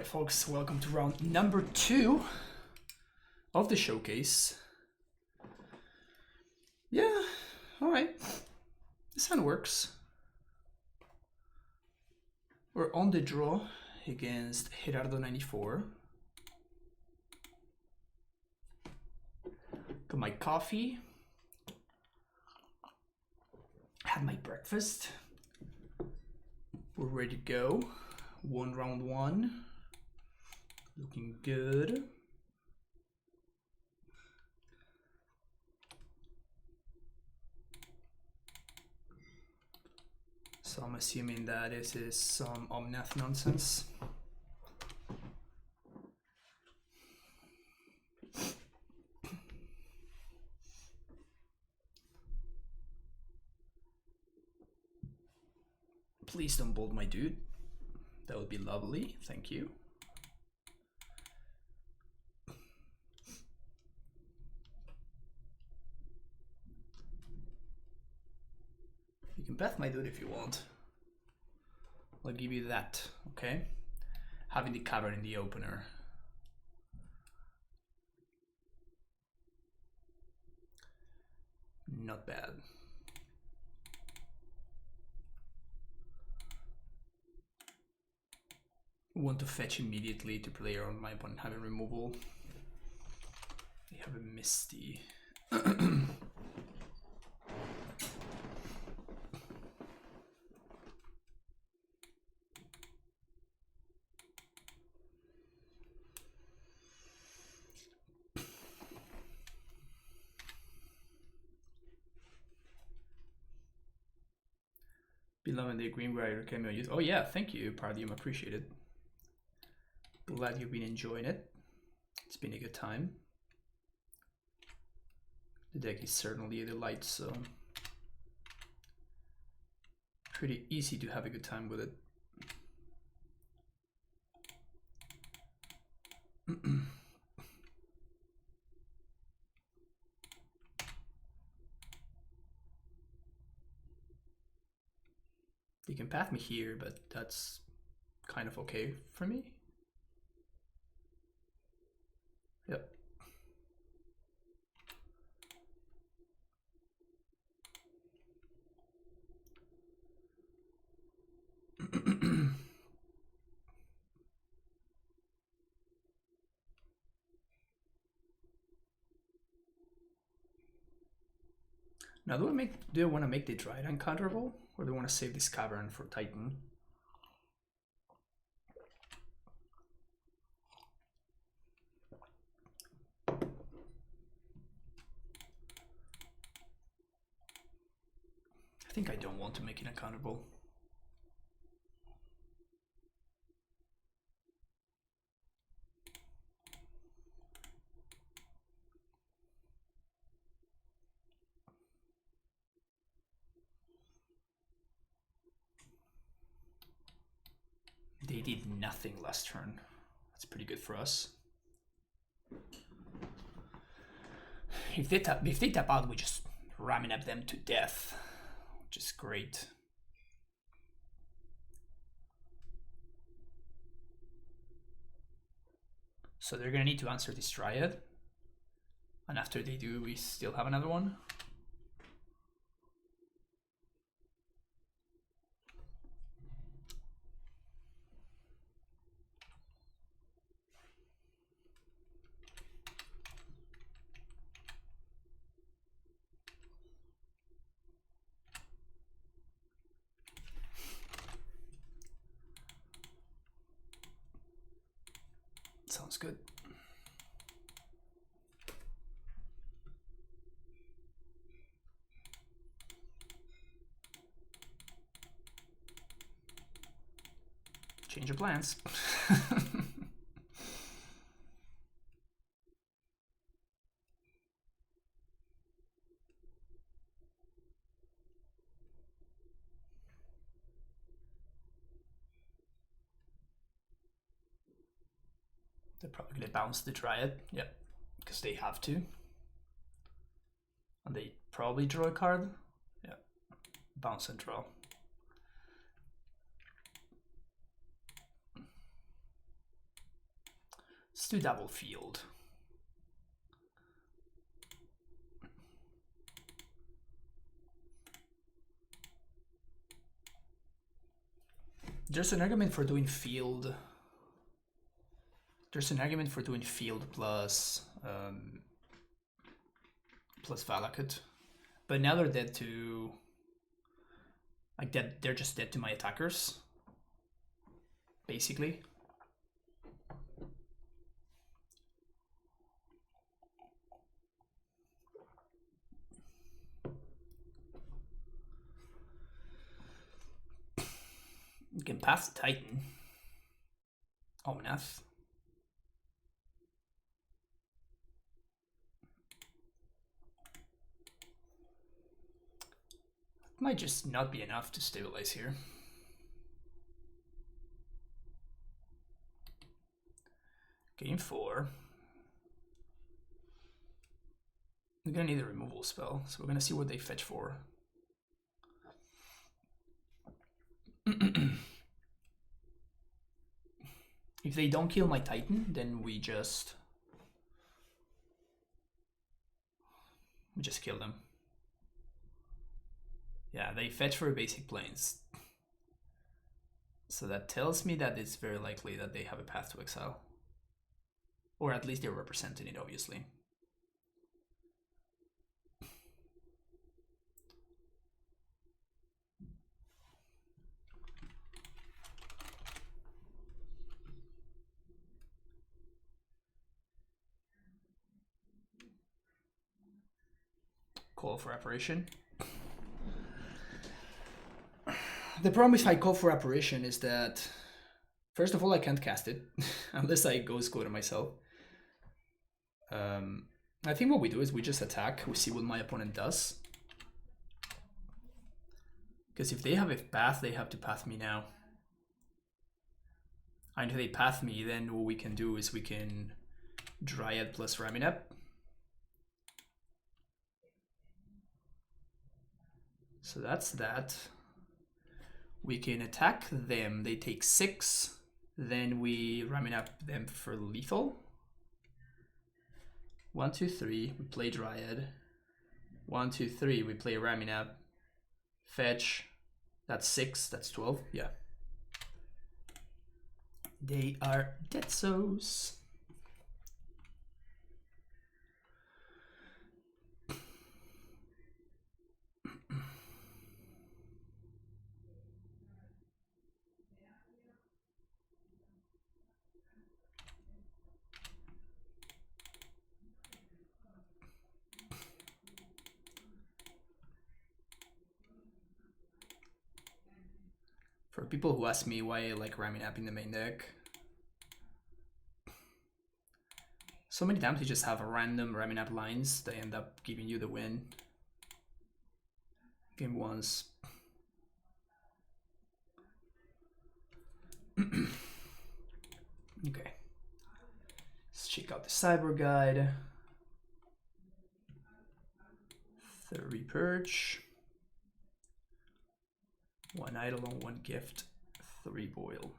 Alright folks, welcome to round number 2 of the showcase. Yeah, alright. This hand works. We're on the draw against Gerardo 94. Got my coffee. Had my breakfast. We're ready to go. Round one. Looking good. So I'm assuming that this is some Omnath nonsense. Please don't bolt my dude. That would be lovely. Thank you. You can bet my dude if you want. I'll give you that, okay? Having the cover in the opener. Not bad. Want to fetch immediately to play around my opponent having removal. They have a Misty. Beloved the Greenbrier cameo use. Oh yeah, thank you, Pardium, appreciate it. Glad you've been enjoying it. It's been a good time. The deck is certainly a delight, so pretty easy to have a good time with it. You can path me here, but that's kind of okay for me. Yep. Now, do I want to make the Dryad uncounterable, or do I want to save this cavern for Titan? I think I don't want to make it uncountable. They did nothing last turn. That's pretty good for us. If they tap out, we just ramming up them to death, which is great. So they're gonna need to answer this Dryad, and after they do, we still have another one. Sounds good. Change of plans. They're probably gonna bounce the Dryad, yep, because they have to. And they probably draw a card. Yeah, bounce and draw. Let's do double field. There's an argument for doing field. There's an argument for doing field plus plus Valakut, but now they're dead to like dead. They're just dead to my attackers, basically. You can pass the Titan. Omnath. Might just not be enough to stabilize here. Game 4. We're gonna need a removal spell, so we're gonna see what they fetch for. If they don't kill my Titan, then we just kill them. Yeah, they fetch for basic planes. So that tells me that it's very likely that they have a path to exile. Or at least they're representing it, obviously. Call for apparition. The problem if I call for apparition is that, first of all, I can't cast it unless I ghost code it myself. I think what we do is we just attack, we see what my opponent does. Because if they have a path, they have to path me now. And if they path me, then what we can do is we can Dryad plus Raminap. So that's that. We can attack them, they take 6. Then we Raminap them for lethal. 1, 2, 3, we play Dryad. 1, 2, 3, we play Raminap. Fetch. That's 6, that's 12, yeah. They are dead-sos. For people who ask me why I like Raminap in the main deck, so many times you just have random Raminap lines that end up giving you the win. Game 1s. Okay. Let's check out the Cyber Guide. 3 Purge. 1 Eidolon, 1 Gift, 3 Boil.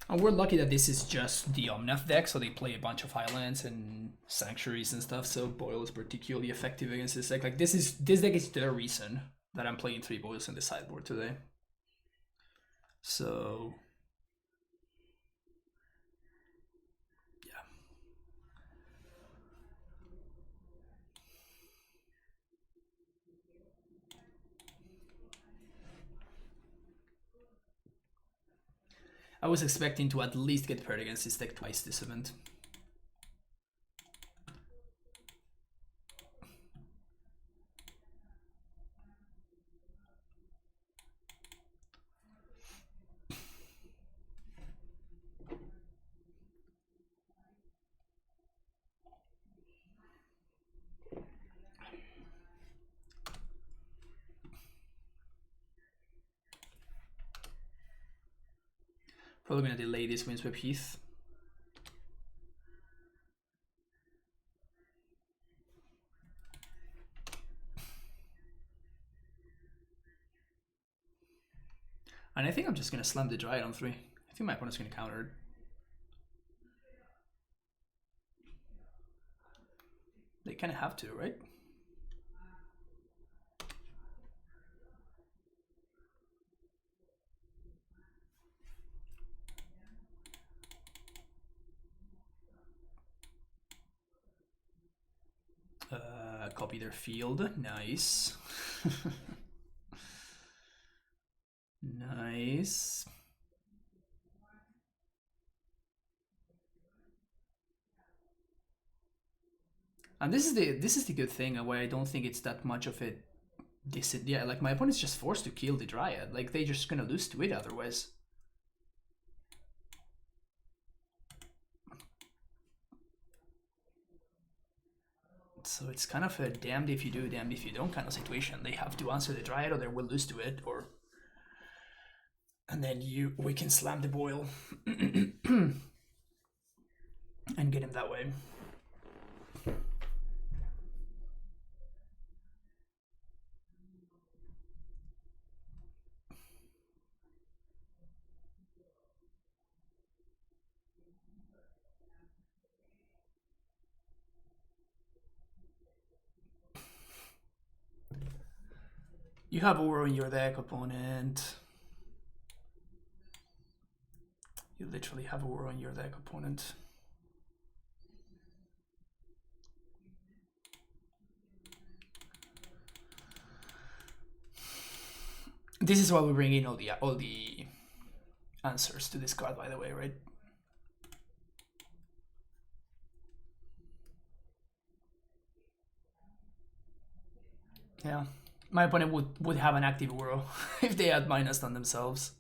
And we're lucky that this is just the Omnath deck, so they play a bunch of Highlands and Sanctuaries and stuff, so Boil is particularly effective against this deck. Like this deck is the reason that I'm playing 3 Boils in the sideboard today. So yeah. I was expecting to at least get paired against this deck twice this event. Probably gonna delay this Windsweep Heath. And I think I'm just gonna slam the Dryad on 3. I think my opponent's gonna counter it. They kind of have to, right? Copy their field. Nice. Nice. And this is the good thing where I don't think it's that much of a yeah, like my opponent's just forced to kill the Dryad. Like they're just gonna lose to it otherwise. So it's kind of a damned if you do, damned if you don't kind of situation. They have to answer the Dryad or they will lose to it, or and then we can slam the Boil and get him that way. You have Oro in your deck, opponent. You literally have Oro in your deck, opponent. This is why we bring in all the answers to this card, by the way, right? Yeah. My opponent would have an active Uro if they had minus on themselves.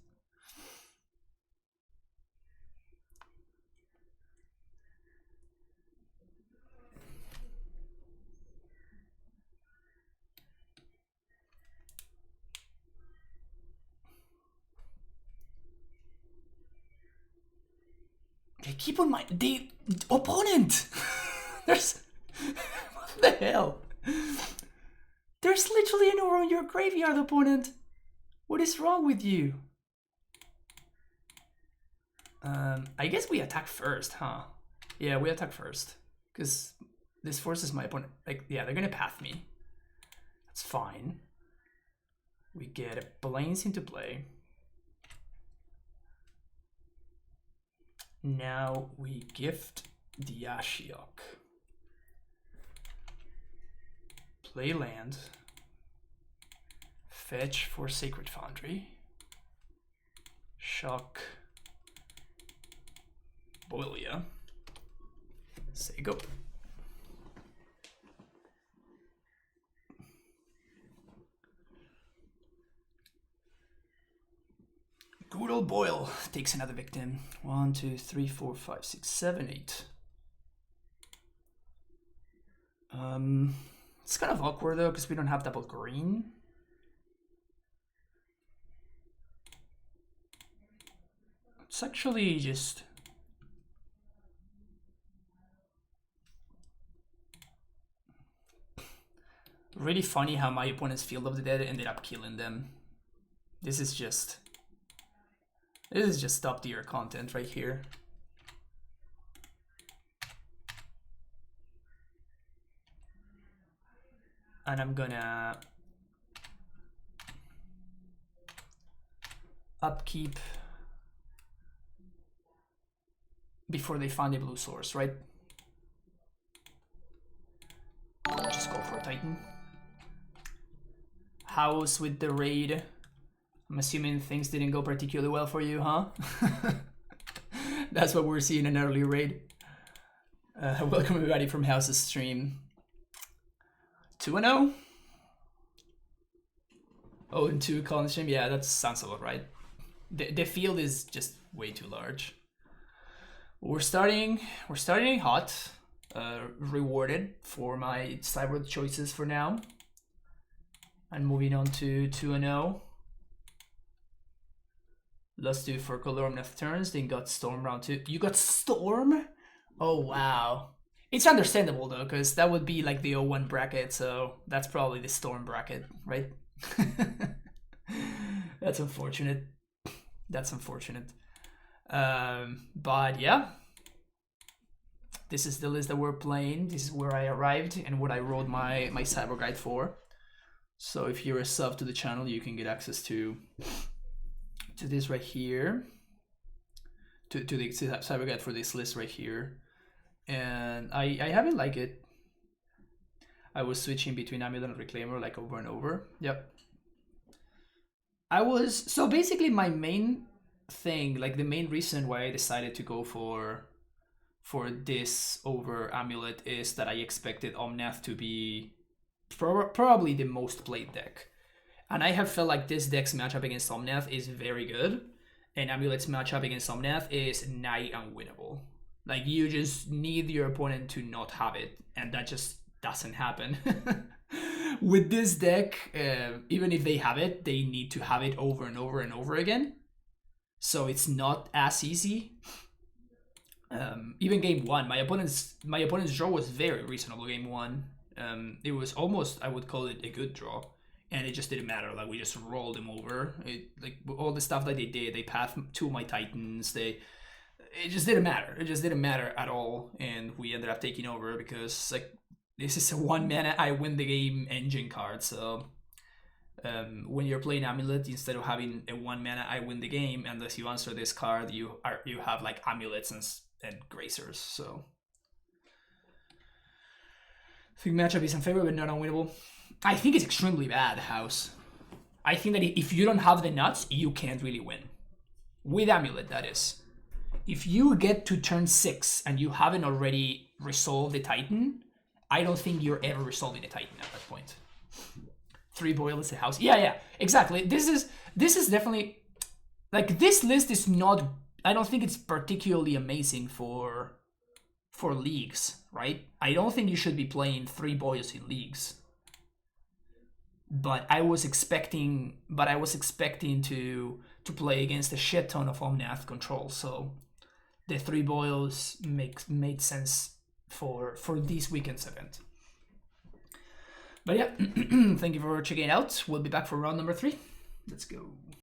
They keep on the opponent. There's what the hell? There's literally an Uro in your graveyard, opponent. What is wrong with you? I guess we attack first, huh? Yeah, we attack first. Because this forces my opponent. Like, yeah, they're gonna path me. That's fine. We get a Plains into play. Now we gift the Ashiok. Play land. Fetch for Sacred Foundry. Shock. Boilia. Say go. Good old Boil takes another victim. 1, 2, 3, 4, 5, 6, 7, 8. It's kind of awkward though because we don't have double green. It's actually just really funny how my opponent's Field of the Dead ended up killing them. This is just top tier content right here. And I'm gonna upkeep before they find a blue source, right? I'll just go for a Titan. House with the raid. I'm assuming things didn't go particularly well for you, huh? That's what we're seeing in an early raid. Welcome everybody from House's stream. 2-0? 0-2 Collins stream? Yeah, that sounds about right. The field is just way too large. We're starting hot. Rewarded for my sideboard choices for now. And moving on to 2-0. Lost to for color Omnath turns, then got Storm round 2. You got Storm? Oh, wow. It's understandable, though, because that would be like the 0-1 bracket, so that's probably the Storm bracket, right? That's unfortunate. That's unfortunate. But yeah. This is the list that we're playing. This is where I arrived and what I wrote my cyber guide for. So if you're a sub to the channel, you can get access to this right here, to the cyber guide for this list right here. And I haven't liked it. I was switching between Amulet and Reclaimer like over and over. Yep. So basically my main thing, like the main reason why I decided to go for this over Amulet is that I expected Omnath to be probably the most played deck. And I have felt like this deck's matchup against Omnath is very good, and Amulet's matchup against Omnath is nigh unwinnable. Like, you just need your opponent to not have it, and that just doesn't happen. With this deck, even if they have it, they need to have it over and over and over again. So it's not as easy. Even game 1, my opponent's draw was very reasonable. Game 1, it was almost, I would call it a good draw, and it just didn't matter. Like, we just rolled them over. Like all the stuff that they did, they pathed 2 of my Titans. It just didn't matter. It just didn't matter at all, and we ended up taking over because like this is a 1 mana I win the game engine card. So when you're playing Amulet, instead of having a 1 mana I win the game, unless you answer this card, you have like Amulets and Gracers. So I think matchup is unfavorable but not unwinnable. I think it's extremely bad, House. I think that if you don't have the nuts, you can't really win. With Amulet, that is. If you get to turn 6 and you haven't already resolved the Titan, I don't think you're ever resolving the Titan at that point. 3 boil is a house. Yeah, exactly. This is definitely, like, this list is not, I don't think it's particularly amazing for leagues, right? I don't think you should be playing 3 boils in leagues. But I was expecting to play against a shit ton of Omnath control, so the 3 boils made sense for this weekend's event. But yeah, thank you for checking it out. We'll be back for round number 3. Let's go.